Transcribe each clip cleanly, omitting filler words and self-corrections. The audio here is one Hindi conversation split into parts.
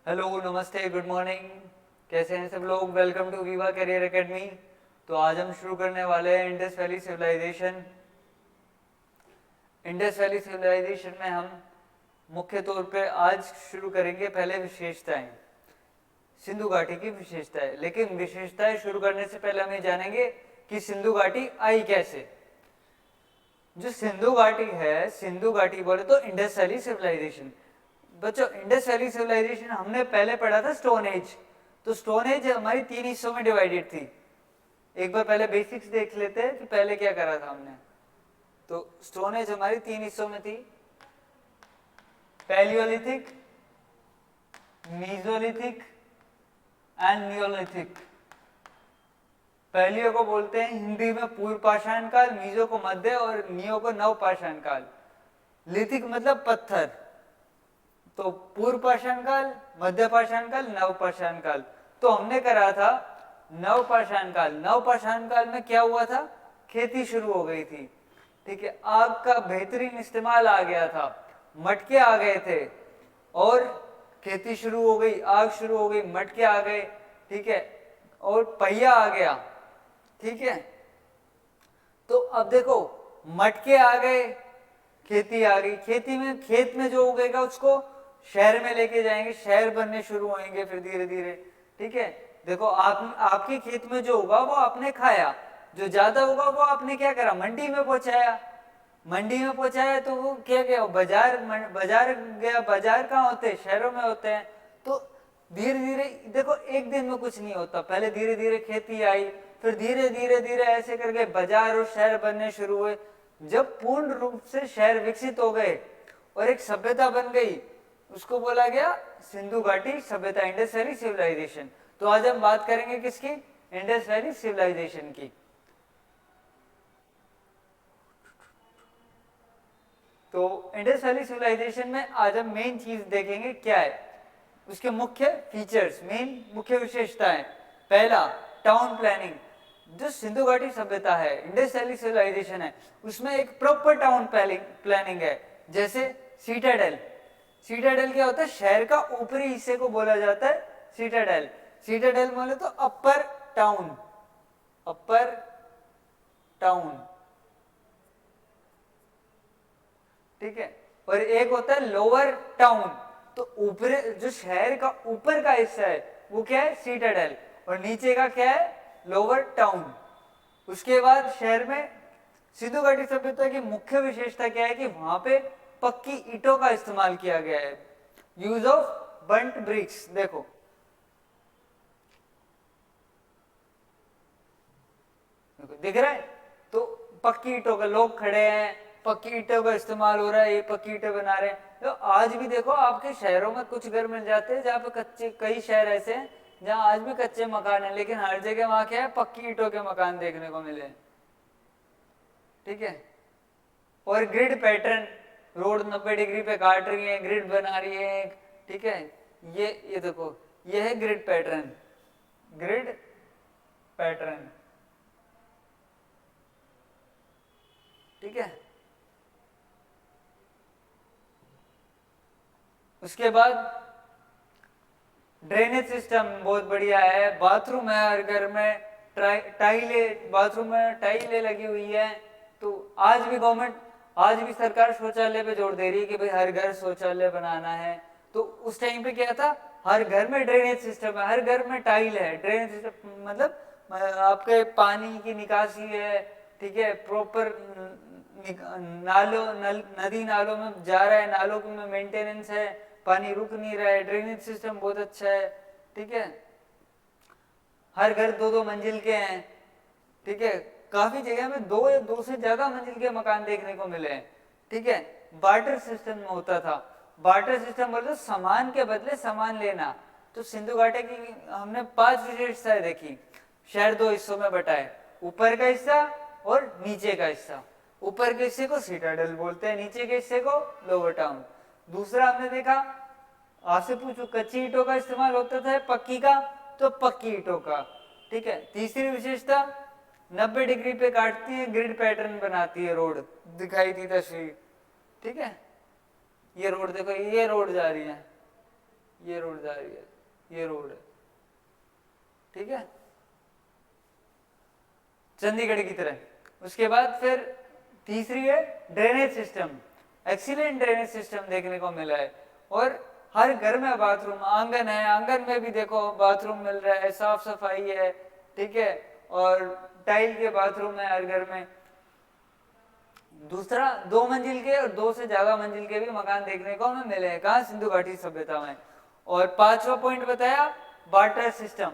हेलो, नमस्ते, गुड मॉर्निंग। कैसे हैं सब लोग? Welcome to Viva career academy. तो आज हम शुरू करने वाले हैं Indus valley civilization. Indus valley civilization में हम मुख्य तौर पे आज शुरू करेंगे पहले विशेषताएं, सिंधु घाटी की विशेषताएं। लेकिन विशेषताएं शुरू करने से पहले हम ये जानेंगे कि सिंधु घाटी आई कैसे। जो सिंधु घाटी है, सिंधु घाटी बोले तो इंडस वैली सिविलाइजेशन। बच्चों, इंडस वैली सिविलाइजेशन हमने पहले पढ़ा था स्टोन एज। तो स्टोन एज हमारी 3 हिस्सों में डिवाइडेड थी। एक बार पहले बेसिक्स देख लेते हैं कि पहले क्या करा था हमने। तो स्टोन एज हमारी 3 हिस्सों में थी, paleolithic, mesolithic and neolithic. Paleo को बोलते हैं हिंदी में पूर्व पाषाण काल, मीजो को मध्य और नियो को नव पाषाण काल। लिथिक मतलब पत्थर। तो पूर्व पाषाण काल, मध्य पाषाण काल, नव पाषाण काल। तो हमने करा था नव पाषाण काल। नव पाषाण काल में क्या हुआ था? खेती शुरू हो गई थी। ठीक है, आग का बेहतरीन इस्तेमाल आ गया था, मटके आ गए थे और खेती शुरू हो गई, आग शुरू हो गई, मटके आ गए। ठीक है, और पहिया आ गया। ठीक है, तो अब देखो, मटके आ गए, खेती आ गई। खेती में, खेत में जो उगेगा उसको शहर में लेके जाएंगे, शहर बनने शुरू होंगे फिर धीरे धीरे। ठीक है, देखो आपके खेत में जो होगा वो आपने खाया, जो ज्यादा होगा वो आपने क्या करा? मंडी में पहुंचाया। मंडी में पहुंचाया तो वो क्या गया? बाजार, बाजार गया। बाजार कहाँ होते हैं? शहरों में होते हैं। तो धीरे धीरे देखो, एक दिन में कुछ नहीं होता। पहले धीरे धीरे खेती आई, फिर धीरे धीरे धीरे ऐसे करके बाजार और शहर बनने शुरू हुए। जब पूर्ण रूप से शहर विकसित हो गए और एक सभ्यता बन गई, उसको बोला गया सिंधु घाटी सभ्यता, इंडस वैली सिविलाइजेशन। तो आज हम बात करेंगे किसकी? इंडस वैली सिविलाइजेशन की। तो इंडस वैली सिविलाइजेशन में आज हम मेन चीज देखेंगे क्या है, उसके मुख्य फीचर्स, मेन मुख्य विशेषताएं। पहला, टाउन प्लानिंग। जो सिंधु घाटी सभ्यता है, इंडस वैली सिविलाइजेशन है, उसमें एक प्रॉपर टाउन प्लानिंग है। जैसे सीटाडेल। सीटाडेल क्या होता है? शहर का ऊपरी हिस्से को बोला जाता है सीटाडेल। सीटाडेल बोले तो अपर टाउन, अपर टाउन। ठीक है, और एक होता है लोअर टाउन। तो ऊपर, जो शहर का ऊपर का हिस्सा है वो क्या है? सीटाडेल। और नीचे का क्या है? Lower town. उसके बाद शहर में सिंधु घाटी सभ्यता की मुख्य विशेषता क्या है कि वहां पे पक्की ईंटों का इस्तेमाल किया गया है, यूज ऑफ बंट ब्रिक्स। देखो, दिख रहा है? तो पक्की ईंटों का, लोग खड़े हैं, पक्की ईंटों का इस्तेमाल हो रहा है, ये पक्की ईंटें बना रहे हैं। तो आज भी देखो आपके शहरों में कुछ घर मिल जाते हैं जहाँ पे कच्चे, कई शहर ऐसे हैं जहाँ आज भी कच्चे मकान है, लेकिन हर जगह वहां क्या है? पक्की ईंटों के मकान देखने को मिले। ठीक है, और ग्रिड पैटर्न, रोड 90 डिग्री पे काट रही है, ग्रिड बना रही है। ठीक है, ये देखो, ये है ग्रिड पैटर्न, ग्रिड पैटर्न। ठीक है, उसके बाद ड्रेनेज सिस्टम बहुत बढ़िया है। बाथरूम है हर घर में, टाइले, बाथरूम में टाइले लगी हुई है। तो आज भी गवर्नमेंट, आज भी सरकार शौचालय पे जोर दे रही है कि भाई हर घर शौचालय बनाना है। तो उस टाइम पे क्या था? हर घर में ड्रेनेज सिस्टम है, हर घर में टाइल है। ड्रेनेज सिस्टम मतलब आपके पानी की निकासी है। ठीक है, प्रॉपर नालों, नदी नालों में जा रहा है, नालों में मेंटेनेंस है, पानी रुक नहीं रहा है, ड्रेनेज सिस्टम बहुत अच्छा है। ठीक है, हर घर 2-2 मंजिल के हैं। ठीक है, काफी जगह में 2 या 2 से ज्यादा मंजिल के मकान देखने को मिले हैं। ठीक है, बार्टर सिस्टम में होता था। बार्टर सिस्टम बोलते सामान के बदले सामान लेना। तो सिंधु घाटी की हमने 5 विशेषताएं देखी। शहर 2 हिस्सों में बटा है, ऊपर का हिस्सा और नीचे का हिस्सा। ऊपर के हिस्से को सीटाडेल बोलते हैं, नीचे के हिस्से को लोअर टाउन। दूसरा हमने देखा, आपसे पूछो, कच्ची ईंटों का इस्तेमाल होता था, पक्की का? तो पक्की ईंटों का। ठीक है, तीसरी विशेषता, 90 डिग्री पे काटती है, ग्रिड पैटर्न बनाती है, रोड दिखाई थी तस्वीर। ठीक है, ये रोड देखो, ये रोड जा रही है। ये रोड जा रही है, ये रोड है, ठीक है, चंडीगढ़ की तरह। उसके बाद फिर तीसरी है drainage system, excellent drainage system देखने को मिला है, और हर घर में बाथरूम, आंगन है, आंगन में भी देखो बाथरूम मिल रहा है, साफ सफाई है, ठीक है, और टाइल के बाथरूम है हर घर में। दूसरा 2 मंजिल के और 2 से ज्यादा मंजिल के भी मकान देखने को हमें मिले हैं, कहाँ, सिंधु घाटी सभ्यता में। और 5वां पॉइंट बताया बार्टर सिस्टम,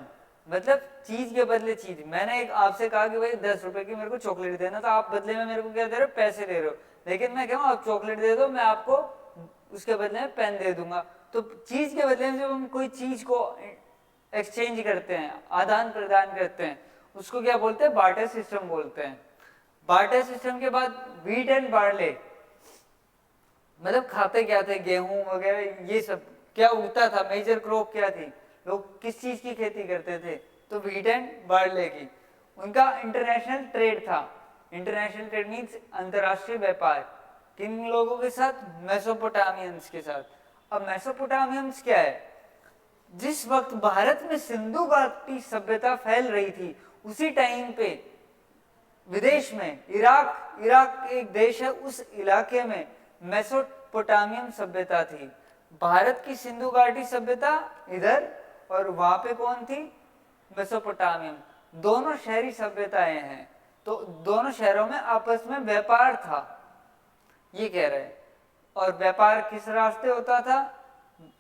मतलब चीज के बदले चीज। मैंने एक आपसे कहा कि भाई 10 रुपए की मेरे को चॉकलेट देना, तो आप बदले में मेरे को क्या दे रहे हो, पैसे दे रहे हो, लेकिन मैं कहूँ आप चॉकलेट दे दो, मैं आपको उसके बदले में पेन दे दूंगा। तो चीज के बदले में जब हम कोई चीज को एक्सचेंज करते हैं, आदान प्रदान करते हैं, उसको क्या बोलते हैं, बार्टर सिस्टम बोलते हैं। बार्टर सिस्टम के बाद व्हीट एंड बार्ले, मतलब खाते क्या थे, गेहूं वगैरह, ये सब क्या उगता था, मेजर क्रॉप क्या थी, लोग किस चीज की खेती करते थे, तो व्हीट एंड बार्ले की। उनका इंटरनेशनल ट्रेड था, इंटरनेशनल ट्रेड मीन्स अंतरराष्ट्रीय व्यापार, किन लोगों के साथ, मेसोपोटामियंस के साथ। अब मेसोपोटामियंस क्या है, जिस वक्त भारत में सिंधु घाटी सभ्यता फैल रही थी, उसी टाइम पे विदेश में इराक एक देश है, उस इलाके में मेसोपोटामियन सभ्यता थी। भारत की सिंधु घाटी सभ्यता इधर, और वहां पे कौन थी, मेसोपोटामियन। दोनों शहरी सभ्यताएं हैं, तो दोनों शहरों में आपस में व्यापार था, ये कह रहे हैं। और व्यापार किस रास्ते होता था,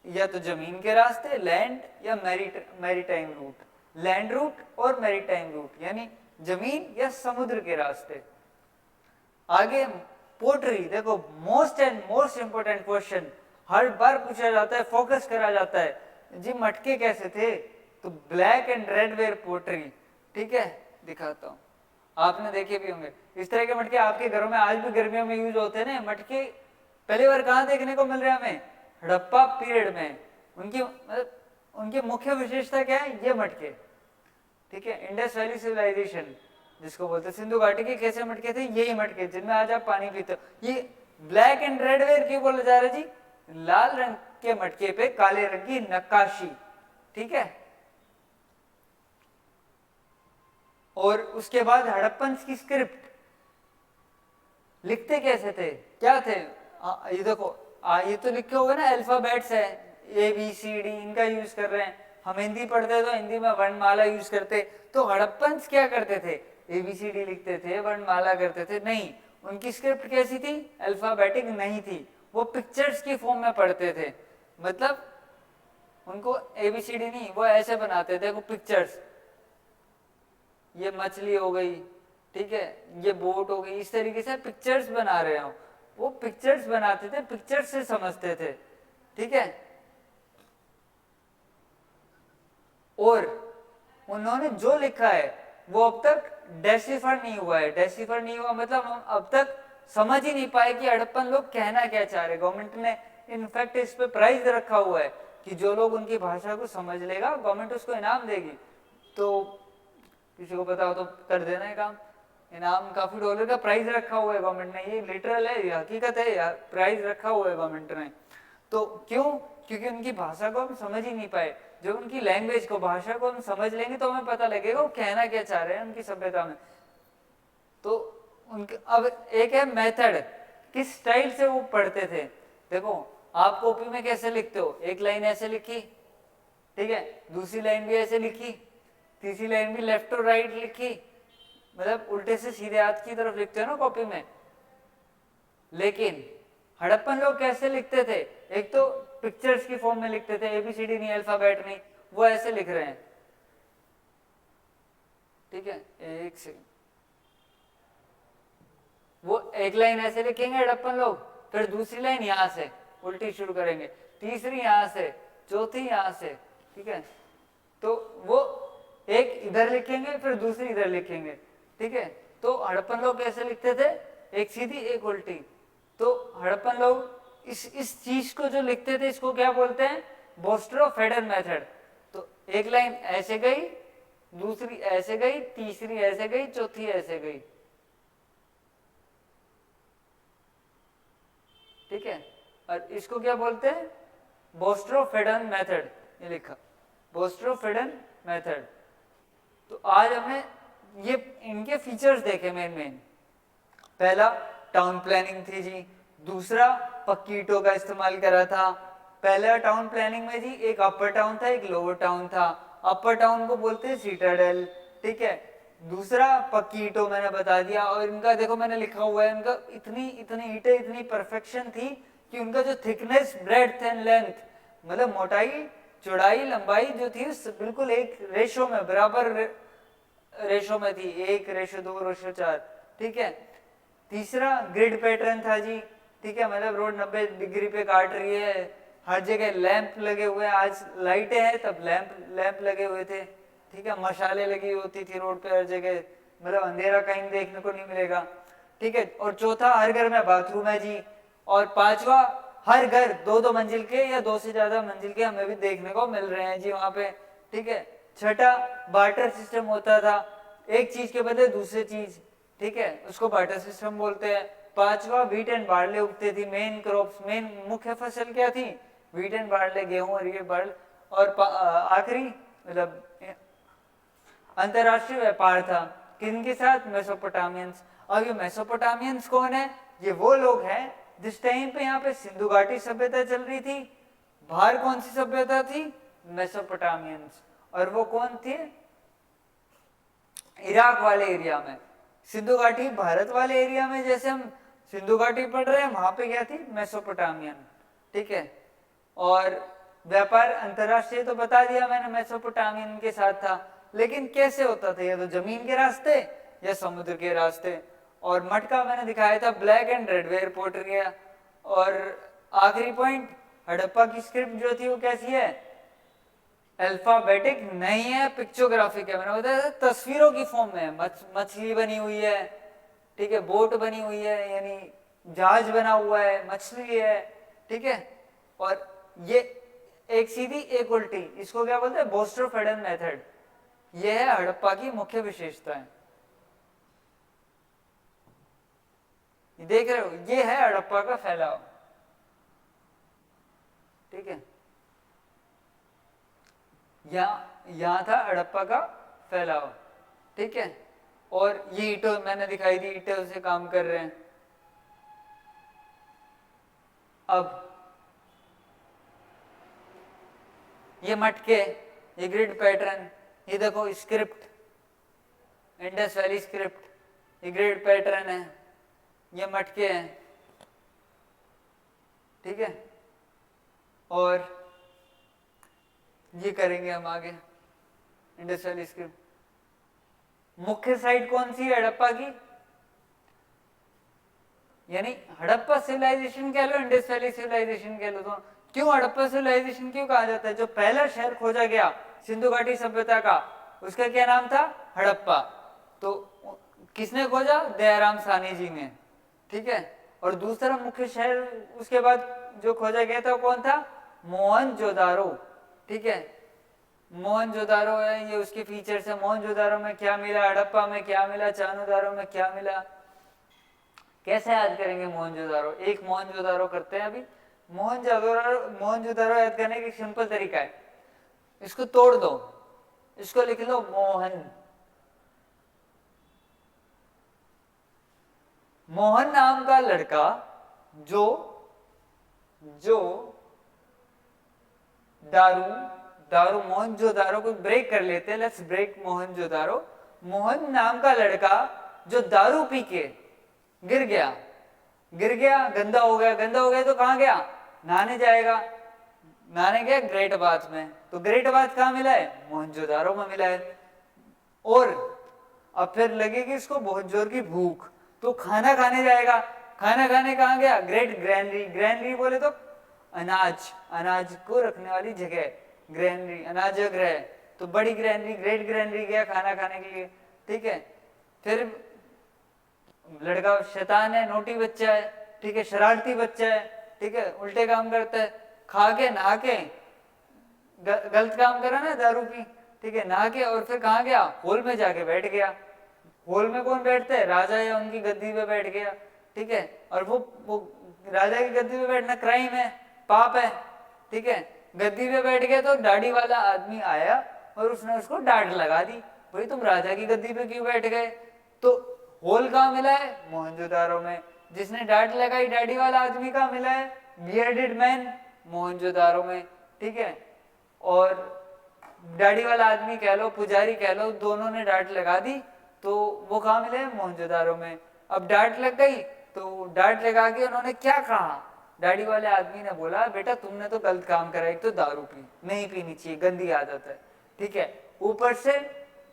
या तो जमीन के रास्ते, लैंड, या मैरीटाइम रूट, लैंड रूट और मैरीटाइम रूट, यानी जमीन या समुद्र के रास्ते। आगे पोट्री, देखो most and most important question हर बार पूछा जाता है, फोकस करा जाता है, जी मटके कैसे थे, तो black and red ware pottery, ठीक है, दिखाता हूं, आपने देखे भी होंगे इस तरह के मटके, आपके घरों में आज भी गर्मियों में यूज होते हैं ना मटके। पहली बार कहां देखने को मिल रहे हैं हमें, हड़प्पा पीरियड में। उनकी मतलब उनकी मुख्य विशेषता क्या है, ये मटके, ठीक है, इंडस वैली सिविलाइजेशन जिसको बोलते, सिंधु घाटी के कैसे मटके थे, यही मटके जिनमें आज आप पानी पीते हो। ये ब्लैक एंड रेड वेयर क्यों बोला जा रहा है जी, लाल रंग के मटके पे काले रंग की नक्काशी, ठीक है। और उसके बाद हड़प्पन की स्क्रिप्ट, लिखते कैसे थे, क्या थे, ये देखो, ये तो लिखे होगा ना, अल्फाबेट्स है, ABCD, इनका यूज कर रहे हैं। हम हिंदी पढ़ते हैं तो हिंदी में वर्णमाला यूज करते, तो हड़प्पन क्या करते थे, ABCD लिखते थे, वर्णमाला करते थे, नहीं, उनकी स्क्रिप्ट कैसी थी, अल्फाबेटिक नहीं थी, वो पिक्चर्स की फॉर्म में पढ़ते थे, मतलब उनको ABCD नहीं, वो ऐसे बनाते थे, वो पिक्चर्स, ये मछली हो गई, ठीक है, ये बोट हो गई, इस तरीके से पिक्चर्स बना रहे हो, वो पिक्चर्स बनाते थे, पिक्चर्स से समझते थे, ठीक है। और उन्होंने जो लिखा है वो अब तक डेसिफर नहीं हुआ है, डेसिफर नहीं हुआ मतलब हम अब तक समझ ही नहीं पाए कि हड़प्पन लोग कहना क्या चाह रहे। गवर्नमेंट ने इनफैक्ट इस पे प्राइज रखा हुआ है कि जो लोग उनकी भाषा को समझ लेगा गवर्नमेंट उसको इनाम देगी। तो किसी को पता हो तो कर देना है काम, इनाम काफी $, का प्राइज रखा हुआ है गवर्नमेंट ने, ये लिटरल है, ये हकीकत है यार, प्राइज रखा हुआ है गवर्नमेंट ने। तो क्यों, क्योंकि उनकी भाषा को हम समझ ही नहीं पाए। जब उनकी लैंग्वेज को, भाषा को हम समझ लेंगे तो हमें पता लगेगा वो कहना क्या चाह रहे हैं उनकी सभ्यता में। तो उनके अब एक है मेथड, किस स्टाइल से वो पढ़ते थे। देखो आप कॉपी में कैसे लिखते हो, एक लाइन ऐसे लिखी, ठीक है, दूसरी लाइन भी ऐसे लिखी, तीसरी लाइन भी लेफ्ट और राइट लिखी, मतलब उल्टे से सीधे हाथ की तरफ लिखते हो ना कॉपी में। लेकिन हड़प्पन लोग कैसे लिखते थे, एक तो पिक्चर्स की फॉर्म में लिखते थे, ABCD नहीं, अल्फाबेट नहीं, वो ऐसे लिख रहे हैं, ठीक है, एक सेकंड, वो एक लाइन ऐसे लिखेंगे हड़प्पन लोग, फिर दूसरी लाइन यहां से उल्टी शुरू करेंगे, तीसरी यहां से, चौथी यहां से, ठीक है। तो वो एक इधर लिखेंगे फिर दूसरी इधर लिखेंगे, ठीक है। तो हड़प्पन लोग कैसे लिखते थे, एक सीधी एक उल्टी। तो हड़प्पन लोग इस चीज को जो लिखते थे इसको क्या बोलते हैं, बोस्ट्रो-फेडर मेथड। तो एक लाइन ऐसे गई, दूसरी ऐसे गई, तीसरी ऐसे गई, चौथी ऐसे गई, ठीक है। और इसको क्या बोलते हैं, बोस्ट्रोफेडन मेथड, ये लिखा बोस्ट्रोफेडन मेथड। तो आज हमने ये इनके फीचर्स देखे मेन मेन। पहला टाउन प्लानिंग थी जी, दूसरा पक्की ईंटों का इस्तेमाल करा था। पहला टाउन प्लानिंग में जी एक अपर टाउन था, एक लोअर टाउन था। अपर टाउन को बोलते हैं सिटाडेल, ठीक है। दूसरा पक्की ईंटों मैंने बता दिया, और इनका देखो मैंने लिखा हुआ है, इनका इतनी इतनी ईंटें इतनी परफेक्शन थी कि उनका जो थिकनेस, ब्रेड्थ एंड लेंथ, मतलब मोटाई, चौड़ाई, लंबाई जो थी बिल्कुल एक रेशो में, बराबर रेशो में थी, 1:2:4, ठीक है। तीसरा ग्रिड पैटर्न था जी, ठीक है, मतलब रोड 90 डिग्री पे काट रही है, हर जगह लैंप लगे हुए हैं। आज लाइटें हैं, तब लैंप लगे हुए थे, ठीक है। मशाले लगी होती थी रोड पे हर जगह, मतलब अंधेरा कहीं देखने को नहीं मिलेगा, ठीक है। और चौथा, हर घर में बाथरूम है जी। और पांचवा, हर घर 2-2 मंजिल के या 2 से ज्यादा मंजिल के हमें भी देखने को मिल रहे हैं जी वहां पे, ठीक है। छठा, बार्टर सिस्टम होता था, एक चीज के बदले दूसरी चीज, ठीक है, उसको बार्टर सिस्टम बोलते हैं। पांचवा, व्हीट एंड बार्ले उगते थी, मेन क्रॉप्स, मेन मुख्य फसल क्या थी, व्हीट एंड बार्ले, गेहूं और ये बार्ले। और आखिरी मतलब अंतरराष्ट्रीय व्यापार था, किनके साथ, मेसोपोटामियंस। अब ये मेसोपोटामियंस कौन है, ये वो लोग हैं जिस टाइम पे यहाँ पे सिंधु घाटी सभ्यता चल रही थी, बाहर कौन सी सभ्यता थी, मेसोपोटामियंस। और वो कौन थे, इराक वाले एरिया में। सिंधु घाटी भारत वाले एरिया में जैसे हम सिंधु घाटी पढ़ रहे हैं, वहां पे क्या थी, मेसोपोटामियन, ठीक है। और व्यापार अंतरराष्ट्रीय तो बता दिया मैंने, मेसोपोटामियन के साथ था। लेकिन कैसे होता था, या तो जमीन के रास्ते या समुद्र के रास्ते। और मटका मैंने दिखाया था, black and red where portray. और आखिरी पॉइंट, हड़प्पा की स्क्रिप्ट जो थी वो कैसी है, अल्फाबेटिक नहीं है, पिक्चोग्राफिक है। मैंने बताया तस्वीरों की फॉर्म में है, मछली बनी हुई है, ठीक है, बोट बनी हुई है, यानी जहाज बना हुआ है, मछली है, ठीक है। और ये एक सीधी एक उल्टी, इसको क्या बोलते हैं, बोस्ट्रोफेडन मेथड। ये है हड़प्पा की मुख्य विशेषताएं, देख रहे हो, ये है हड़प्पा का फैलाव, ठीक है। यहां था हड़प्पा का फैलाव, ठीक है। और ये ईंटों मैंने दिखाई दी, ईंटों से काम कर रहे हैं। अब ये मटके, ये ग्रिड पैटर्न, ये देखो स्क्रिप्ट, इंडस वैली स्क्रिप्ट, ये ग्रिड पैटर्न है, ये मटके हैं, ठीक है। और ये करेंगे हम आगे, इंडस वैली स्क्रिप्ट। मुख्य साइट कौन सी है हड़प्पा की, यानी हड़प्पा सिविलाइजेशन कह लो, इंडस वैली सिविलाइजेशन कह लो, तो क्यों हड़प्पा सिविलाइजेशन क्यों कहा जाता है, जो पहला शहर खोजा गया सिंधु घाटी सभ्यता का, उसका क्या नाम था, हड़प्पा। तो किसने खोजा, दयाराम साहनी जी ने, ठीक है। और दूसरा मुख्य शहर उसके बाद जो खोजा गया था वो कौन था, मोहनजोदारो, ठीक है। मोहनजोदारो है, ये उसके फीचर्स है। मोहनजोदारो में क्या मिला, हड़प्पा में क्या मिला, चानुदारो में क्या मिला, कैसे याद करेंगे मोहनजोदारो। एक मोहनजोदारो करते हैं अभी। मोहनजोदारो याद करने का सिंपल तरीका है, इसको तोड़ दो, इसको लिख लो मोहन। मोहन नाम का लड़का जो दारू मोहनजोदारो को ब्रेक कर लेते हैं, लेट्स ब्रेक मोहनजोदारो। मोहन नाम का लड़का जो दारू पी के गिर गया, गंदा हो गया तो कहां गया, नहाने जाएगा, नहाने गया ग्रेट बाथ में। तो ग्रेट बाथ कहां मिला है, मोहनजोदारो में मिला है। और अब फिर लगेगी इसको बहुत जोर की भूख, तो खाना खाने जाएगा। खाना खाने कहां गया, ग्रेट ग्रैनरी। ग्रैनरी बोले तो अनाज को रखने वाली जगह, ग्रैनरी, अनाज गृह। तो बड़ी ग्रैनरी, ग्रेट ग्रैनरी गया खाना खाने के लिए, ठीक है। फिर लड़का शैतान है, नोटी बच्चा है, ठीक है, शरारती बच्चा है, ठीक है, उल्टे काम करता है, खा के नहा के गलत काम करा ना, दारू पी, ठीक है, नहा के, और फिर कहाँ गया, हॉल में जाके बैठ गया। हॉल में कौन बैठते हैं, राजा या उनकी गद्दी पे बैठ गया, ठीक है। और वो राजा की गद्दी पे बैठना क्राइम है, पाप है, ठीक है, गद्दी पे बैठ गया तो दाढ़ी वाला आदमी आया और उसने उसको डांट लगा दी, भाई तुम राजा की गद्दी पे क्यों बैठ गए। तो होल कहाँ मिला है, मोहनजोदारो में। जिसने डांट लगाई दाढ़ी वाला आदमी कहाँ मिला है, बियर्डेड मैन, मोहनजोदारो में। ठीक है, और दाढ़ी वाला आदमी कह लो, पुजारी कह लो, दोनों ने डांट लगा दी, तो वो कहाँ मिले, मोहनजोदारो में। अब डांट लग गई तो डांट लगा के उन्होंने क्या कहा, दाढ़ी वाले आदमी ने बोला बेटा तुमने तो गलत काम करा, एक तो दारू पी, नहीं पीनी चाहिए, गंदी आदत है, ठीक है, ऊपर से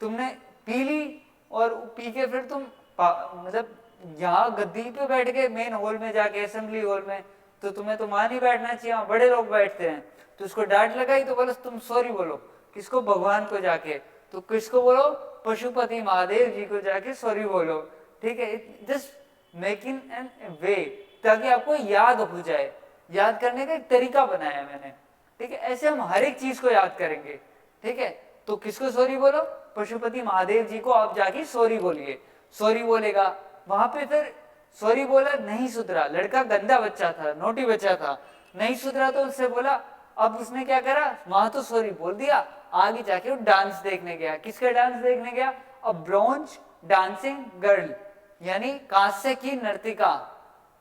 तुमने पी ली और पी के फिर तुम मतलब यहाँ गद्दी पे बैठ के मेन हॉल में जाके, असेंबली हॉल में, तो तुम्हें तो वहां नहीं बैठना चाहिए, वहां बड़े लोग बैठते हैं। तो उसको डांट लगाई तो बोलो तुम सॉरी बोलो, किसको, भगवान को जाके, तो किसको बोलो, पशुपति महादेव जी को जाके सॉरी बोलो। ठीक है, जस्ट मेकिंग एन वे, ताकि आपको याद हो जाए, याद करने का एक तरीका बनाया मैंने। ठीक है, ऐसे हम हर एक चीज को याद करेंगे। ठीक है, तो किसको सॉरी बोलो, पशुपति महादेव जी को आप जाके सॉरी बोलिए। सॉरी बोलेगा, वहां पे फिर सॉरी बोला, नहीं सुधरा, लड़का गंदा बच्चा था, नोटी बच्चा था, नहीं सुधरा, तो उससे बोला, अब उसने क्या करा, वहां तो सॉरी बोल दिया, आगे जाके वो डांस देखने गया। किसका डांस देखने गया, अ ब्रॉन्ज डांसिंग गर्ल, यानी कांस्य की नर्तिका।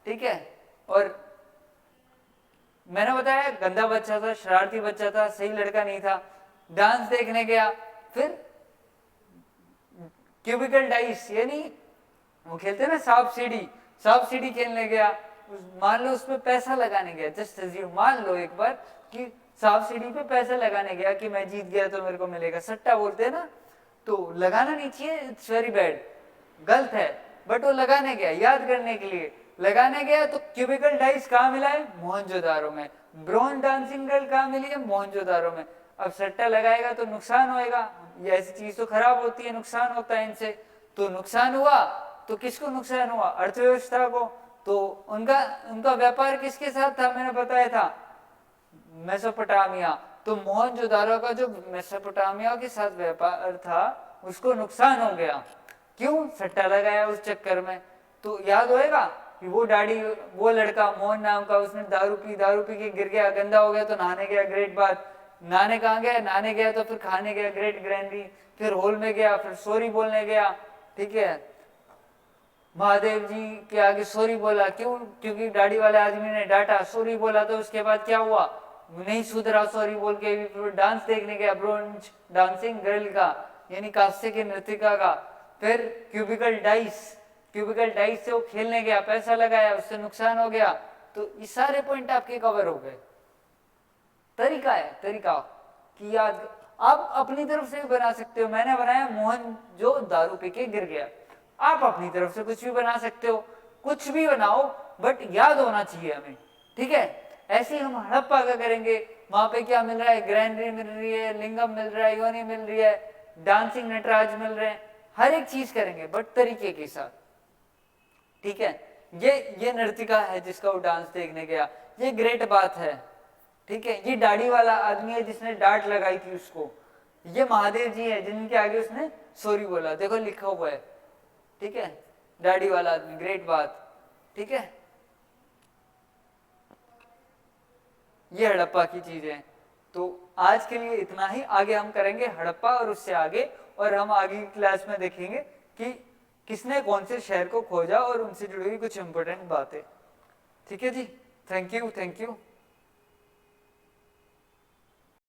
ठीक है, और मैंने बताया गंदा बच्चा था, शरारती बच्चा था, सही लड़का नहीं था, डांस देखने गया। फिर क्यूबिकल डाइस, यानी वो खेलते हैं ना सांप सीढ़ी, सांप सीढ़ी खेलने गया। मान लो उसमें पैसा लगाने गया, जस्ट अज्यूम, मान लो एक बार कि सांप सीढ़ी पे पैसा लगाने गया कि मैं जीत गया तो मेरे को मिलेगा, सट्टा बोलते हैं ना, तो लगाना नहीं चाहिए, इट्स वेरी बैड, गलत है, बट वो लगाने गया, याद करने के लिए लगाने गया। तो क्यूबिकल डाइस कहाँ मिला है, मोहनजोदारो में। ब्रॉन्ज डांसिंग गर्ल कहाँ मिली है, मोहनजोदारो में। अब सट्टा लगाएगा तो नुकसान होएगा, ये ऐसी चीज तो खराब होती है, नुकसान होता है इनसे, तो नुकसान हुआ, तो किसको नुकसान हुआ, अर्थव्यवस्था को। तो उनका व्यापार किसके साथ था, मैंने बताया था, मेसोपोटामिया। तो मोहनजोदारो का जो मेसोपोटामिया के साथ व्यापार था उसको नुकसान हो गया, क्यों, सट्टा लगाया उस चक्कर में। तो याद होएगा कि वो लड़का मोहन नाम का, उसने दारू पी के गिर गया, गंदा हो गया, तो नहाने गया, ग्रेट बात, नहाने कहाँ गया, नहाने गया तो फिर खाने गया, ग्रेट ग्रैंडी, फिर हॉल में गया, फिर सॉरी बोलने गया। ठीक है, महादेव जी के आगे सॉरी बोला, क्यों, क्योंकि दाढ़ी वाले आदमी ने डांटा, सॉरी बोला, तो उसके बाद क्या हुआ, नहीं सुधरा, सॉरी बोल के फिर डांस देखने गया, ब्रॉन्ज डांसिंग गर्ल का, यानी कांस्य की नर्तिका का। फिर क्यूबिकल डाइस से वो खेलने गया, पैसा लगाया, उससे नुकसान हो गया। तो ये सारे पॉइंट आपके कवर हो गए। तरीका है, तरीका कि याद आप अपनी तरफ से भी बना सकते हो। मैंने बनाया मोहन जो दारू पी के गिर गया, आप अपनी तरफ से कुछ भी बना सकते हो, कुछ भी बनाओ, बट याद होना चाहिए हमें। ठीक है, ऐसे ही हम हड़प्पा का करेंगे, वहां पे क्या मिल रहा है, ग्रैंडरी मिल रही है, लिंगम मिल रहा है, योनी मिल रही है, डांसिंग नटराज मिल रहे हैं, हर एक चीज करेंगे बट तरीके के साथ। ठीक है, ये नर्तिका है जिसका वो डांस देखने गया, ये ग्रेट बात है। ठीक है, ये दाढ़ी वाला आदमी है जिसने डांट लगाई थी उसको, ये महादेव जी है जिनके आगे उसने सॉरी बोला, देखो लिखा हुआ है। ठीक है, दाढ़ी वाला आदमी, ग्रेट बात। ठीक है, ये हड़प्पा की चीजें। तो आज के लिए इतना ही, आगे हम करेंगे हड़प्पा और उससे आगे, और हम आगे की क्लास में देखेंगे कि किसने कौन से शहर को खोजा और उनसे जुड़ी हुई कुछ इंपॉर्टेंट बातें। ठीक है जी, थैंक यू।